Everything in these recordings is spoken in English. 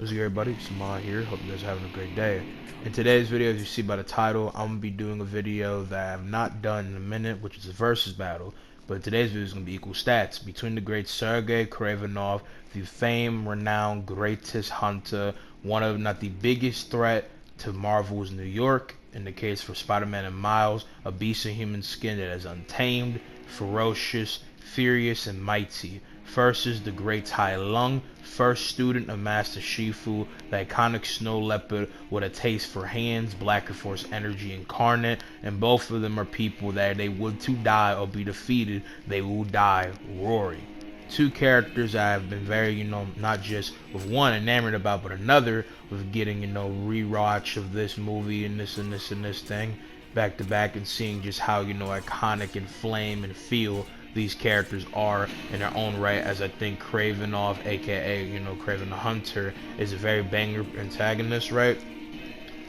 What's good, everybody? It's Amon here. Hope you guys are having a great day. In today's video, as you see by the title, I'm going to be doing a video that I have not done in a minute, which is a versus battle. But today's video is going to be equal stats between the great Sergey Kravenov, the famed, renowned, greatest hunter, one of, not the biggest threat to Marvel's New York, in the case for Spider-Man and Miles, a beast in human skin that is untamed, ferocious, furious, and mighty, versus the great Tai Lung, first student of Master Shifu, the iconic snow leopard with a taste for hands, Blacker Force energy incarnate, and both of them are people that they would to die or be defeated, they will die roaring. Two characters I have been very, not just with one enamored about, but another with getting, rewatch of this movie and this and this and this thing back to back and seeing just how, iconic and flame and feel these characters are in their own right, as I think Kravenov, aka, Kraven the Hunter, is a very banger antagonist, right?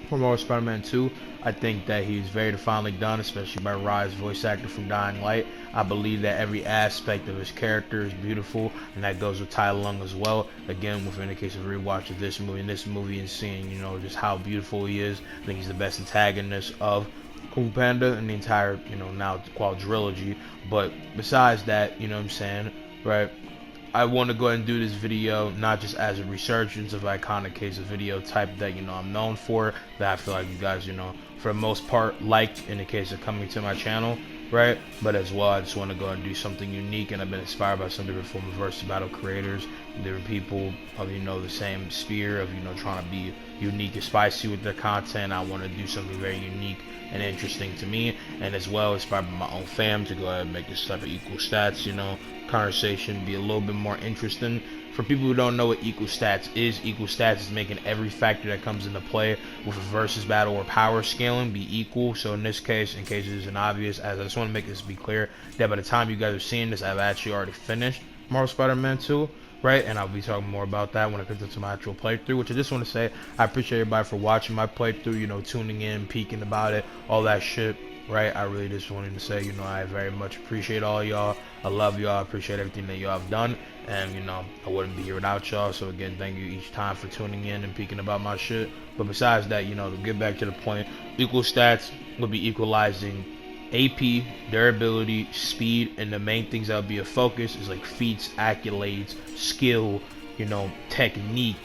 For Marvel Spider-Man 2, I think that he's very definitely done, especially by Rai's voice actor from Dying Light. I believe that every aspect of his character is beautiful, and that goes with Tai Lung as well. Again, within the case of rewatch of this movie and seeing, just how beautiful he is, I think he's the best antagonist of Kung Panda and the entire, now quadrilogy. But besides that, what I'm saying, right? I want to go ahead and do this video not just as a resurgence of iconic case of video type that I'm known for, that I feel like you guys for the most part like in the case of coming to my channel, right? But as well, I just want to go and do something unique, and I've been inspired by some different form of versus battle creators, different people of the same sphere of trying to be unique and spicy with their content. I want to do something very unique and interesting to me, and as well inspired by my own fam to go ahead and make this type of equal stats conversation be a little bit more interesting. For people who don't know what equal stats is making every factor that comes into play with a versus battle or power scaling be equal. So in this case, in case it isn't obvious, as I just want to make this be clear, that by the time you guys are seeing this, I've actually already finished Marvel Spider-Man 2, right? And I'll be talking more about that when it comes into my actual playthrough, which I just want to say, I appreciate everybody for watching my playthrough, tuning in, peeking about it, all that shit, right? I really just wanted to say, I very much appreciate all y'all. I love y'all. I appreciate everything that y'all have done, and I wouldn't be here without y'all. So again, thank you each time for tuning in and peeking about my shit. But besides that, to get back to the point, equal stats would be equalizing AP, durability, speed, and the main things that would be a focus is like feats, accolades, skill, technique,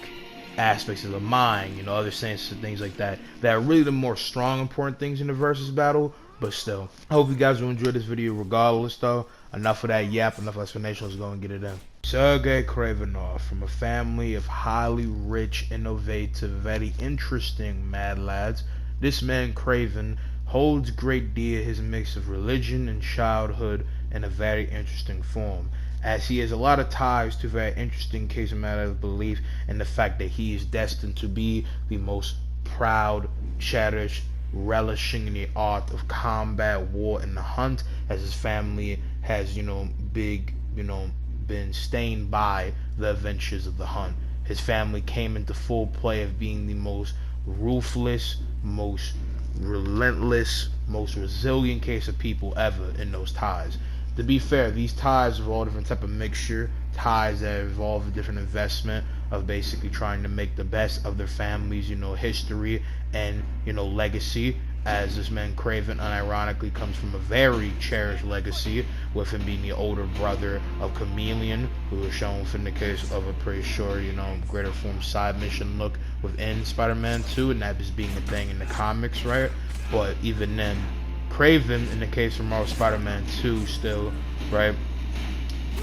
aspects of the mind, other sense of things like that are really the more strong, important things in the versus battle. But still, I hope you guys will enjoy this video regardless though. Enough of that yap, enough explanation, let's go and get it in. Sergey Kravenov, from a family of highly rich, innovative, very interesting mad lads. This man Kraven holds great dear his mix of religion and childhood in a very interesting form, as he has a lot of ties to a very interesting case of matter of belief in the fact that he is destined to be the most proud, cherished, relishing in the art of combat, war, and the hunt, as his family has, been stained by the adventures of the hunt. His family came into full play of being the most ruthless, most relentless, most resilient case of people ever in those ties. To be fair, these ties are all different type of mixture, ties that involve a different investment of basically trying to make the best of their family's, history and, legacy, as this man Kraven unironically comes from a very cherished legacy, with him being the older brother of Chameleon, who was shown in the case of a pretty sure, greater form side mission look within Spider-Man 2, and that just being a thing in the comics, right? But even then, Kraven, in the case of Marvel Spider-Man 2 still, right,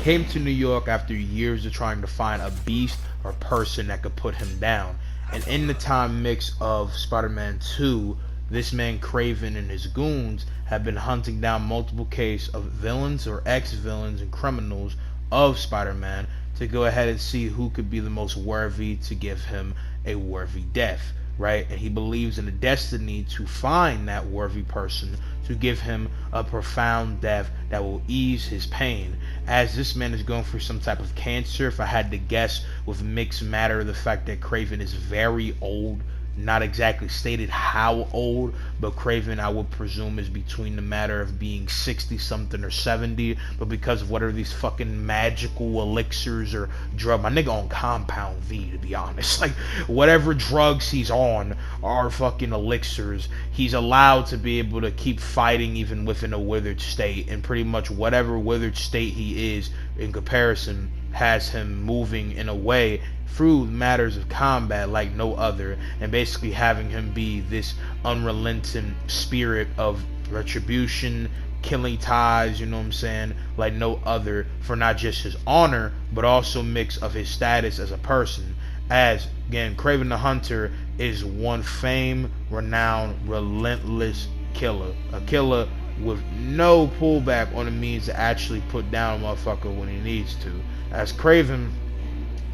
came to New York after years of trying to find a beast or person that could put him down. And in the time mix of Spider-Man 2, this man Kraven and his goons have been hunting down multiple cases of villains or ex-villains and criminals of Spider-Man to go ahead and see who could be the most worthy to give him a worthy death, right? And he believes in the destiny to find that worthy person to give him a profound death that will ease his pain, as this man is going through some type of cancer, if I had to guess, with mixed matter of the fact that Kraven is very old, Not exactly stated how old, but Kraven, I would presume, is between the matter of being 60 something or 70. But because of whatever these fucking magical elixirs or drug, my nigga on Compound V, to be honest, like whatever drugs he's on are fucking elixirs. He's allowed to be able to keep fighting even within a withered state, and pretty much whatever withered state he is in comparison has him moving in a way through matters of combat like no other, and basically having him be this unrelenting spirit of retribution, killing ties, you know what I'm saying, like no other, for not just his honor but also mix of his status as a person. As again, Kraven the Hunter is one famed, renowned, relentless killer, a killer with no pullback on the means to actually put down a motherfucker when he needs to. As Kraven,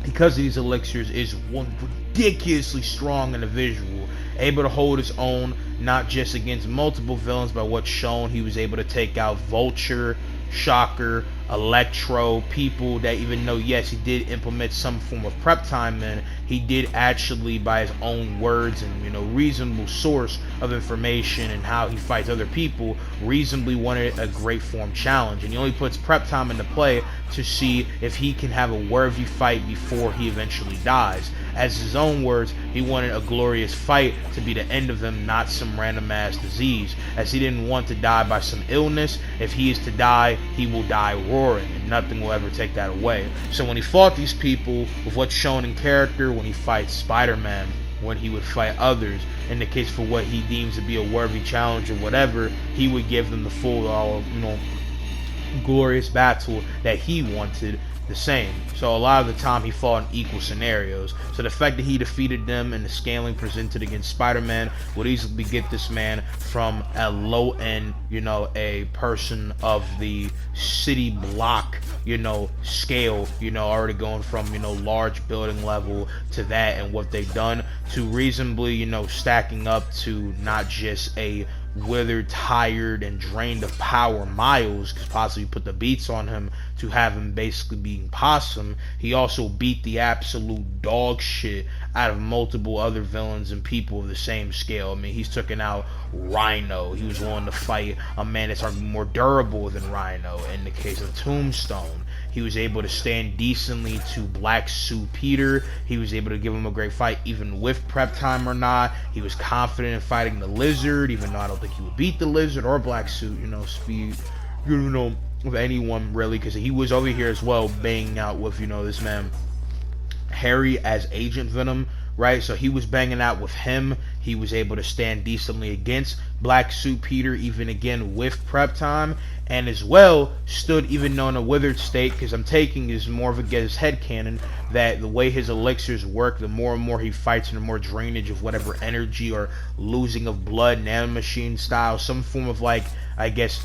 because of these elixirs, is one ridiculously strong individual, able to hold his own, not just against multiple villains, but what's shown, he was able to take out Vulture, Shocker, Electro, people that, even though yes he did implement some form of prep time in, he did actually, by his own words and, you know, reasonable source of information and how he fights other people, reasonably wanted a great form challenge, and he only puts prep time into play to see if he can have a worthy fight before he eventually dies. As his own words, he wanted a glorious fight to be the end of him, not some random ass disease, as he didn't want to die by some illness. If he is to die, he will die roaring, and nothing will ever take that away. So when he fought these people, with what's shown in character, when he fights Spider-Man, when he would fight others, in the case for what he deems to be a worthy challenge or whatever, he would give them the full, you know, glorious battle that he wanted the same. So a lot of the time he fought in equal scenarios. So the fact that he defeated them and the scaling presented against Spider-Man would easily get this man from a low end, you know, a person of the city block, you know, scale, you know, already going from, you know, large building level to that, and what they've done to reasonably, you know, stacking up to not just a withered, tired, and drained of power Miles, because possibly put the beats on him to have him basically being Possum. He also beat the absolute dog shit out of multiple other villains and people of the same scale. I mean, he's taken out Rhino. He was willing to fight a man that's more durable than Rhino. In the case of Tombstone, he was able to stand decently to Black Suit Peter. He was able to give him a great fight even with prep time or not. He was confident in fighting the Lizard, even though I don't think he would beat the Lizard or Black Suit, you know, speed, you know, with anyone really, because he was over here as well banging out with, you know, this man Harry as Agent Venom, right? So he was banging out with him. He was able to stand decently against Black Suit Peter, even again with prep time, and as well stood even though in a withered state, because I'm taking is more of a guess headcanon that the way his elixirs work, the more and more he fights and the more drainage of whatever energy or losing of blood, nanomachine style, some form of, like, I guess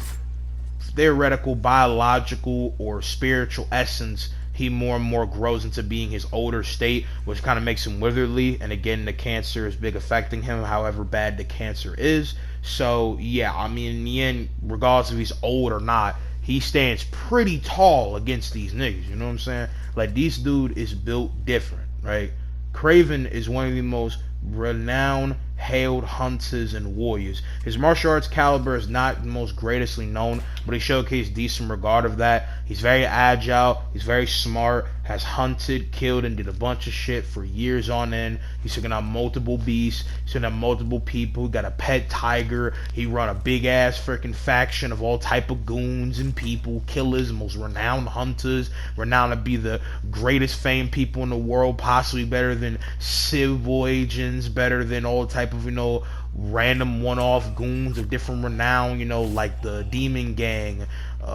theoretical, biological, or spiritual essence, he more and more grows into being his older state, which kind of makes him witheredly. And again, the cancer is big affecting him, however bad the cancer is. So yeah, I mean, in the end, regardless if he's old or not, he stands pretty tall against these niggas, you know what I'm saying? Like, this dude is built different, right? Kraven is one of the most renowned, hailed hunters and warriors. His martial arts caliber is not the most greatestly known, but he showcased decent regard of that. He's very agile, he's very smart, has hunted, killed, and did a bunch of shit for years on end. He's taken out multiple beasts, he's taken out multiple people, he got a pet tiger, he run a big ass freaking faction of all type of goons and people, killers, most renowned hunters, renowned to be the greatest famed people in the world, possibly better than civil agents, better than all type of, you know, random one-off goons of different renown, you know, like the Demon Gang,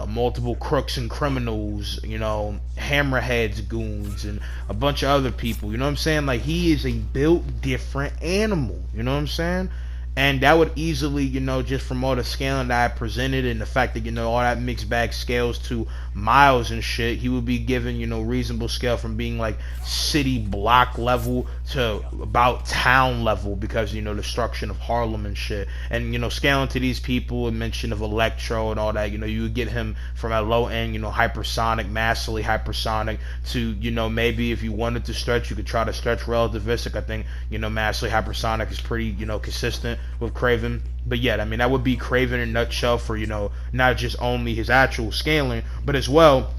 multiple crooks and criminals, you know, Hammerheads goons, and a bunch of other people, you know what I'm saying? Like, he is a built different animal, you know what I'm saying? And that would easily, you know, just from all the scaling that I presented and the fact that, you know, all that mixed bag scales to miles and shit, he would be given, you know, reasonable scale from being like city block level to about town level, because, you know, destruction of Harlem and shit. And, you know, scaling to these people and mention of Electro and all that, you know, you would get him from a low end, you know, hypersonic, massively hypersonic, to, you know, maybe if you wanted to stretch, you could try to stretch relativistic. I think, you know, massively hypersonic is pretty, you know, consistent with Kraven. But yeah, I mean, that would be Kraven in a nutshell for, you know, not just only his actual scaling, but as well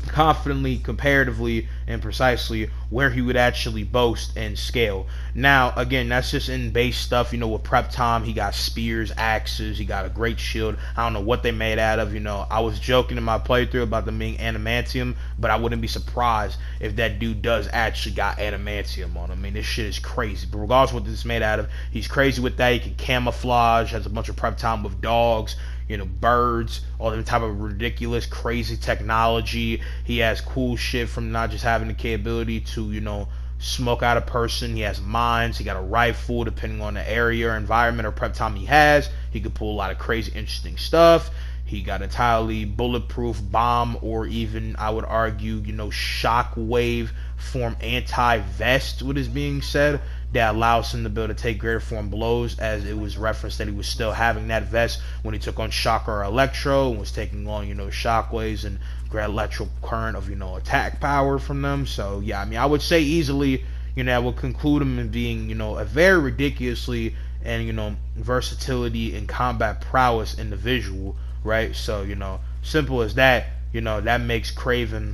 confidently, comparatively, and precisely where he would actually boast and scale. Now, again, that's just in base stuff. You know, with prep time, he got spears, axes, he got a great shield. I don't know what they made out of. You know, I was joking in my playthrough about them being adamantium, but I wouldn't be surprised if that dude does actually got adamantium on him. I mean, this shit is crazy. But regardless of what this is made out of, he's crazy with that. He can camouflage, has a bunch of prep time with dogs, you know, birds, all the type of ridiculous, crazy technology. He has cool shit from not just having the capability to, you know, smoke out a person. He has mines. He got a rifle, depending on the area or environment or prep time he has. He could pull a lot of crazy, interesting stuff. He got entirely bulletproof bomb, or even, I would argue, you know, shockwave form anti-vest, what is being said, that allows him to be able to take greater form blows, as it was referenced that he was still having that vest when he took on Shocker or Electro and was taking on, you know, shockwaves and great electrical current of, you know, attack power from them. So yeah, I mean, I would say easily, you know, I would conclude him in being, you know, a very ridiculously and, you know, versatility and combat prowess individual, right? So, you know, simple as that. You know, that makes Kraven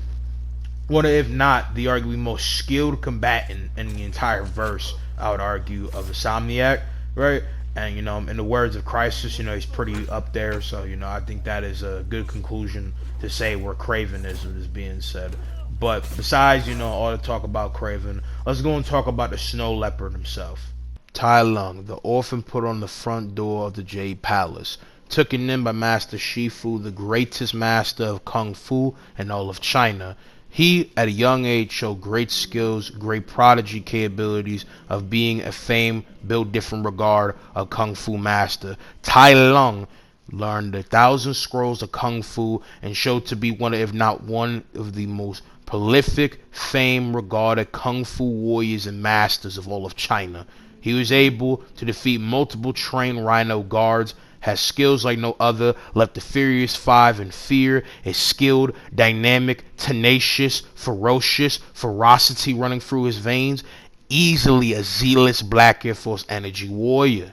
one, if not the arguably most skilled combatant in the entire verse, I would argue, of Insomniac, right? And, you know, in the words of Crisis, you know, he's pretty up there. So, you know, I think that is a good conclusion to say where Kraven is being said. But besides, you know, all the talk about Kraven, let's go and talk about the Snow Leopard himself. Tai Lung, the orphan put on the front door of the Jade Palace, taken in by Master Shifu, the greatest master of Kung Fu in all of China. He, at a young age, showed great skills, great prodigy capabilities of being a famed, built different regard of Kung Fu master. Tai Lung learned 1,000 scrolls of Kung Fu and showed to be one, if not one of the most prolific, famed, regarded Kung Fu warriors and masters of all of China. He was able to defeat multiple trained Rhino guards, has skills like no other, left the Furious Five in fear, is skilled, dynamic, tenacious, ferocious, ferocity running through his veins, easily a zealous Black Air Force energy warrior.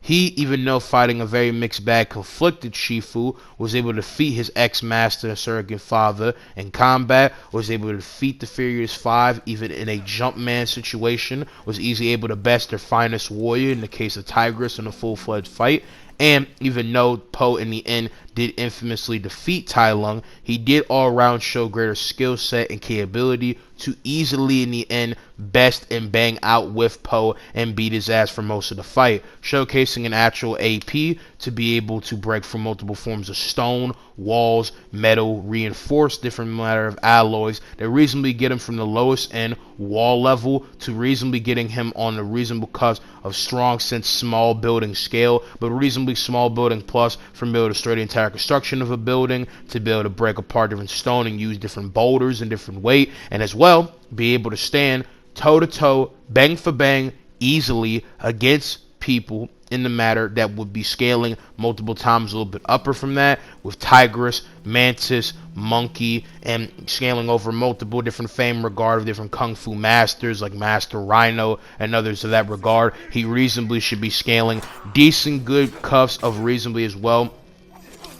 He, even though fighting a very mixed bag, conflicted Shifu, was able to defeat his ex-master and surrogate father in combat, was able to defeat the Furious Five even in a Jumpman situation, was easily able to best their finest warrior in the case of Tigress in a full-fledged fight. And even though Po in the end did infamously defeat Tai Lung, he did all around show greater skill set and capability to easily in the end best and bang out with Po and beat his ass for most of the fight, showcasing an actual AP to be able to break through multiple forms of stone, walls, metal, reinforce different matter of alloys that reasonably get him from the lowest end wall level to reasonably getting him on a reasonable cusp of strong sense small building scale, but reasonably small building plus from being able to destroy the entire construction of a building, to be able to break apart different stone and use different boulders and different weight, and as well be able to stand toe to toe, bang for bang, easily against people in the matter that would be scaling multiple times a little bit upper from that, with Tigress, Mantis, Monkey, and scaling over multiple different fame regard of different Kung Fu masters like Master Rhino and others of that regard. He reasonably should be scaling decent good cuffs of reasonably as well,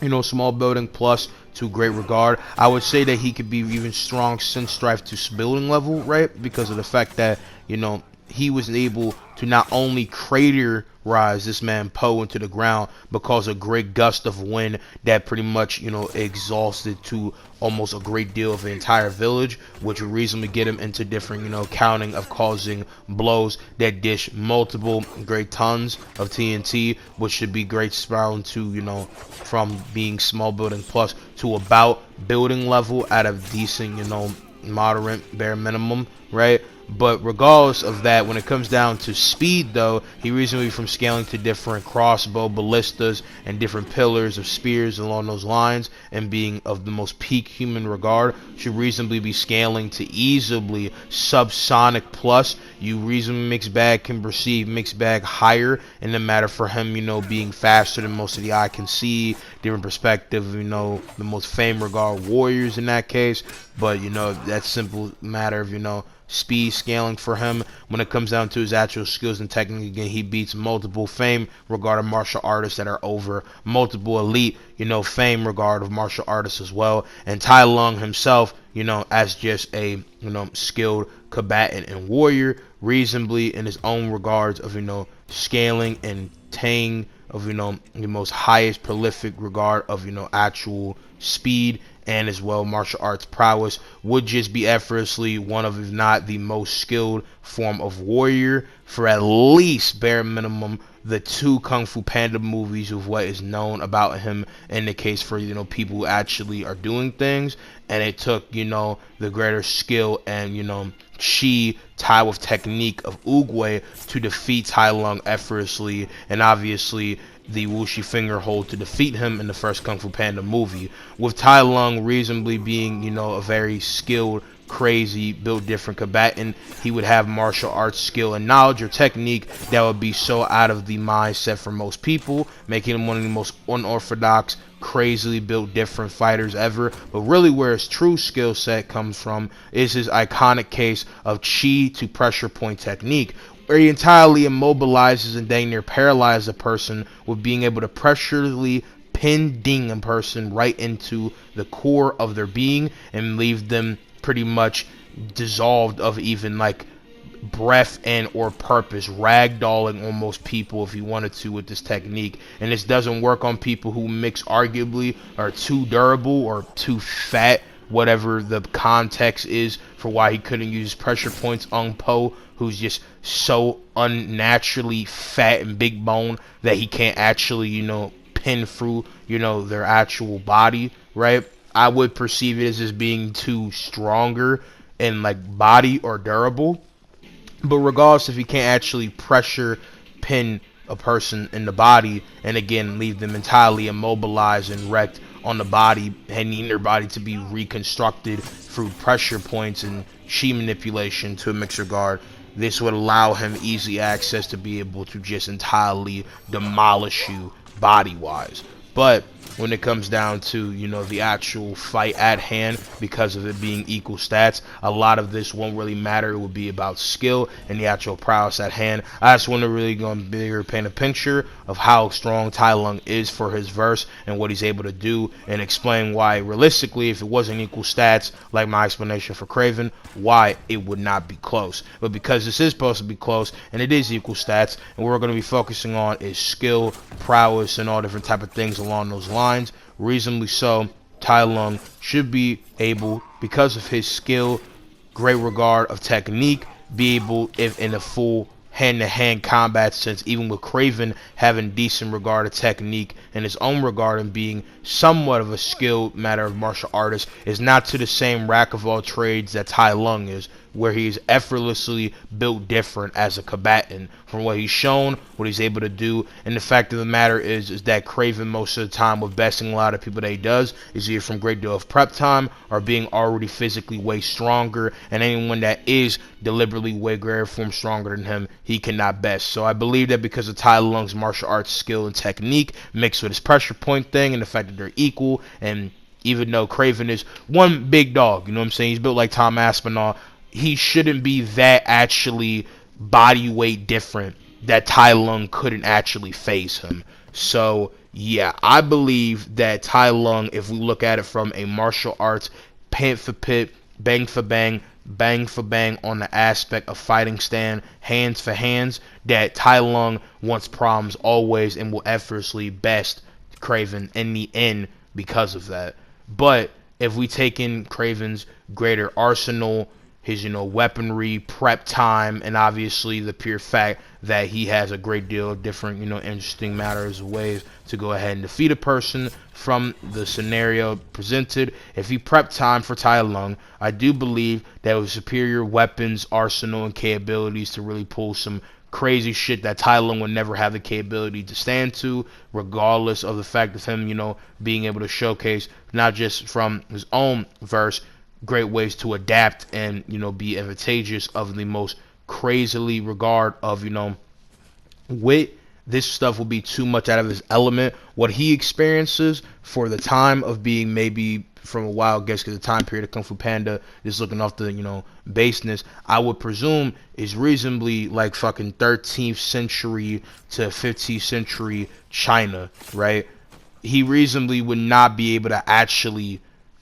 you know, small building plus to great regard. I would say that he could be even strong since strive to building level, right? Because of the fact that, you know, he was able to not only craterize this man Po into the ground, but cause a great gust of wind that pretty much, you know, exhausted to almost a great deal of the entire village, which would reasonably get him into different, you know, counting of causing blows that dish multiple great tons of TNT, which should be great spiraling to, you know, from being small building plus to about building level at a decent, you know, moderate, bare minimum, right? But regardless of that, when it comes down to speed, though, he reasonably from scaling to different crossbow ballistas and different pillars of spears along those lines, and being of the most peak human regard, should reasonably be scaling to easily subsonic plus. You reasonably mixed bag can perceive mixed bag higher in the matter for him, being faster than most of the eye can see, different perspective, the most fame regard warriors in that case. But that's simple matter of speed scaling for him. When it comes down to his actual skills and technique, again, he beats multiple fame regarded martial artists that are over multiple elite fame regard of martial artists as well. And Tai Lung himself, as just a skilled combatant and warrior, reasonably in his own regards of scaling and tang of the most highest prolific regard of actual speed and as well martial arts prowess, would just be effortlessly one of, if not the most skilled form of warrior for at least bare minimum the 2 Kung Fu Panda movies of what is known about him in the case for people who actually are doing things. And it took the greater skill and chi tie with technique of Oogway to defeat Tai Lung effortlessly, and obviously the Wuxi finger hold to defeat him in the first Kung Fu Panda movie, with Tai Lung reasonably being a very skilled, crazy, built different combatant. He would have martial arts skill and knowledge or technique that would be so out of the mindset for most people, making him one of the most unorthodox, crazily built different fighters ever. But really where his true skill set comes from is his iconic case of chi to pressure point technique, where he entirely immobilizes and dang near paralyzes a person with being able to pressurely ding a person right into the core of their being and leave them pretty much dissolved of even like breath and or purpose, ragdolling almost people if he wanted to with this technique. And this doesn't work on people who mix arguably are too durable or too fat, whatever the context is for why he couldn't use pressure points on Po, who's just so unnaturally fat and big bone that he can't actually pin through their actual body, right? I would perceive it as being too stronger in like body or durable. But regardless, if you can't actually pressure pin a person in the body and again leave them entirely immobilized and wrecked on the body and need their body to be reconstructed through pressure points and chi manipulation to a mixer guard, this would allow him easy access to be able to just entirely demolish you body wise. But when it comes down to the actual fight at hand, because of it being equal stats, a lot of this won't really matter. It will be about skill and the actual prowess at hand. I just want to really go bigger paint a picture of how strong Tai Lung is for his verse and what he's able to do, and explain why realistically, if it wasn't equal stats like my explanation for Kraven, why it would not be close. But because this is supposed to be close and it is equal stats, and what we're going to be focusing on is skill, prowess, and all different type of things along those lines, reasonably so, Tai Lung should be able, because of his skill, great regard of technique, be able, if in a full hand-to-hand combat sense, even with Kraven having decent regard of technique in his own regard and being somewhat of a skilled matter of martial artist, is not to the same rack of all trades that Tai Lung is, where he's effortlessly built different as a combatant from what he's shown, what he's able to do. And the fact of the matter is that Kraven most of the time, with besting a lot of people that he does, is either from great deal of prep time or being already physically way stronger, and anyone that is deliberately way greater form stronger than him, he cannot best. So I believe that because of Tai Lung's martial arts skill and technique mixed with his pressure point thing and the fact that they're equal, and even though Kraven is one big dog, you know what I'm saying, he's built like Tom Aspinall, he shouldn't be that actually body weight different that Tai Lung couldn't actually face him. So yeah, I believe that Tai Lung, if we look at it from a martial arts pit for pit, bang for bang, bang for bang on the aspect of fighting stand, hands for hands, that Tai Lung wants problems always and will effortlessly best Kraven in the end because of that. But if we take in Kraven's greater arsenal, his, weaponry, prep time, and obviously the pure fact that he has a great deal of different, interesting matters of ways to go ahead and defeat a person from the scenario presented. If he prepped time for Tai Lung, I do believe that with superior weapons, arsenal, and capabilities to really pull some crazy shit that Tai Lung would never have the capability to stand to, regardless of the fact of him, being able to showcase not just from his own verse great ways to adapt and be advantageous of the most crazily regard of wit. This stuff will be too much out of his element. What he experiences for the time of being maybe from a wild guess, because the time period of Kung Fu Panda is looking off the baseness, I would presume is reasonably like fucking 13th century to 15th century China, right? He reasonably would not be able to actually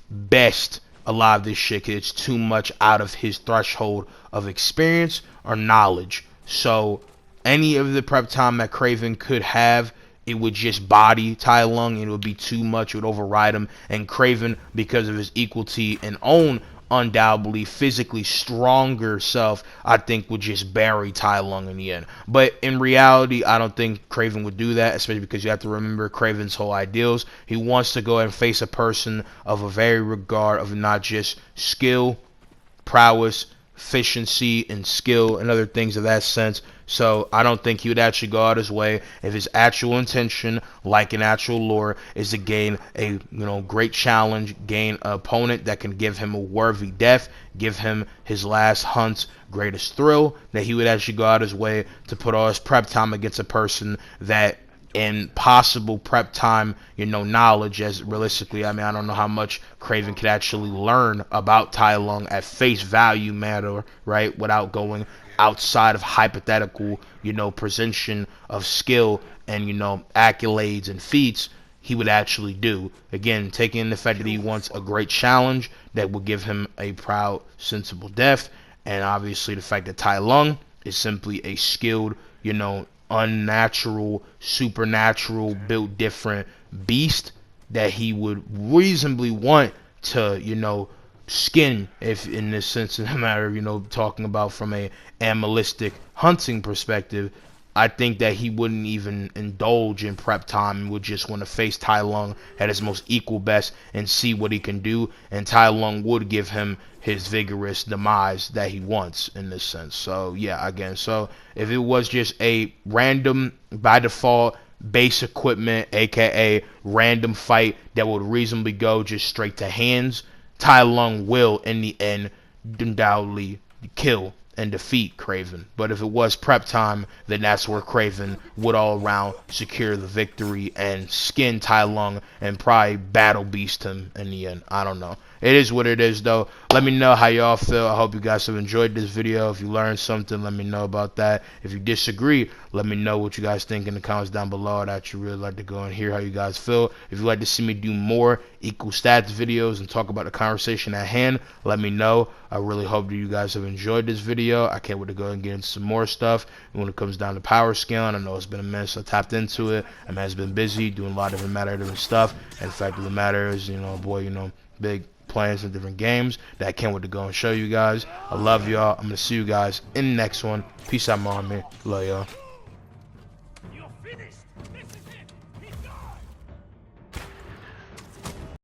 best a lot of this shit, because it's too much out of his threshold of experience or knowledge. So any of the prep time that Kraven could have, it would just body Tai Lung, and it would be too much. It would override him. And Kraven, because of his equality and own undoubtedly physically stronger self, I think would just bury Tai Lung in the end. But in reality, I don't think Kraven would do that, especially because you have to remember Kraven's whole ideals. He wants to go and face a person of a very regard of not just skill, prowess, efficiency, and skill, and other things of that sense. So I don't think he would actually go out his way if his actual intention, like in actual lore, is to gain a great challenge, gain an opponent that can give him a worthy death, give him his last hunt's greatest thrill, that he would actually go out his way to put all his prep time against a person that in possible prep time, knowledge, as realistically, I mean, I don't know how much Kraven could actually learn about Tai Lung at face value matter, right, without going outside of hypothetical, presentation of skill and, accolades and feats. He would actually do. Again, taking in the fact that he wants a great challenge that will give him a proud, sensible death, and obviously the fact that Tai Lung is simply a skilled, unnatural, supernatural, built different beast that he would reasonably want to, skin, if in this sense of the matter, talking about from a animalistic hunting perspective. I think that he wouldn't even indulge in prep time and would just want to face Tai Lung at his most equal best and see what he can do, and Tai Lung would give him his vigorous demise that he wants in this sense. So yeah, again, so if it was just a random by default base equipment, aka random fight that would reasonably go just straight to hands, Tai Lung will in the end undoubtedly kill and defeat Kraven. But if it was prep time, then that's where Kraven would all around secure the victory and skin Tai Lung and probably battle beast him in the end. I don't know. It is what it is, though. Let me know how y'all feel. I hope you guys have enjoyed this video. If you learned something, let me know about that. If you disagree, let me know what you guys think in the comments down below. I'd actually really like to go and hear how you guys feel. If you'd like to see me do more equal stats videos and talk about the conversation at hand, let me know. I really hope that you guys have enjoyed this video. I can't wait to go and get into some more stuff. And when it comes down to power scaling, I know it's been a minute since I tapped into it. I mean, I've been busy doing a lot of different stuff. And the fact of the matter is, boy, big plans in different games that I can't wait to go and show you guys. I love y'all. I'm gonna see you guys in the next one. Peace out, my army. Love y'all.